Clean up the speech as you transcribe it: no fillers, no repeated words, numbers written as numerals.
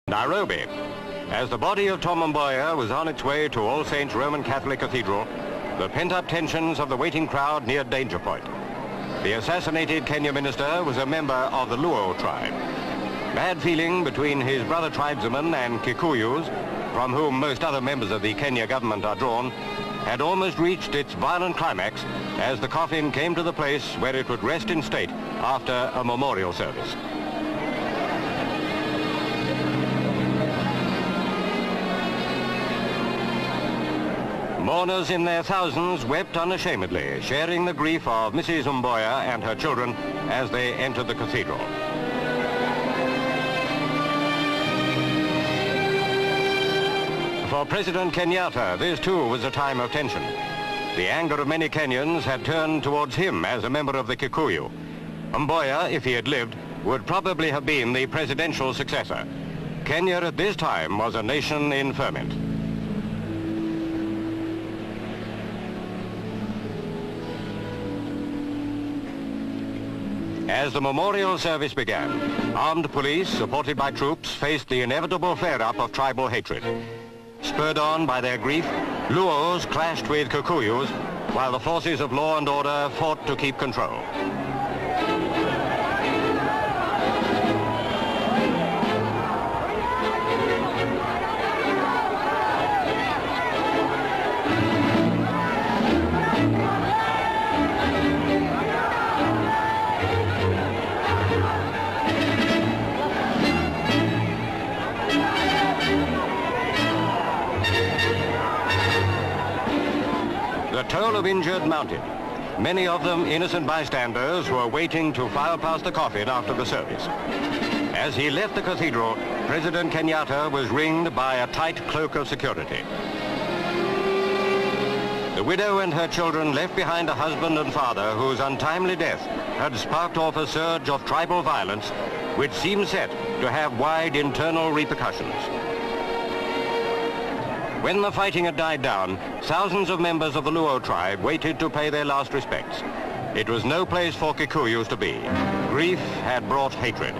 Nairobi. As the body of Tom Mboya was on its way to All Saints Roman Catholic Cathedral, the pent-up tensions of the waiting crowd neared danger point. The assassinated Kenya minister was a member of the Luo tribe. Bad feeling between his brother tribesmen and Kikuyus, from whom most other members of the Kenya government are drawn, had almost reached its violent climax as the coffin came to the place where it would rest in state after a memorial service. Mourners in their thousands wept unashamedly, sharing the grief of Mrs. Mboya and her children as they entered the cathedral. For President Kenyatta, this too was a time of tension. The anger of many Kenyans had turned towards him as a member of the Kikuyu. Mboya, if he had lived, would probably have been the presidential successor. Kenya at this time was a nation in ferment. As the memorial service began, armed police, supported by troops, faced the inevitable flare-up of tribal hatred. Spurred on by their grief, Luos clashed with Kikuyus, while the forces of law and order fought to keep control. The toll of injured mounted, many of them innocent bystanders who were waiting to file past the coffin after the service. As he left the cathedral, President Kenyatta was ringed by a tight cloak of security. The widow and her children left behind a husband and father whose untimely death had sparked off a surge of tribal violence which seemed set to have wide internal repercussions. When the fighting had died down, thousands of members of the Luo tribe waited to pay their last respects. It was no place for Kikuyus to be. Grief had brought hatred.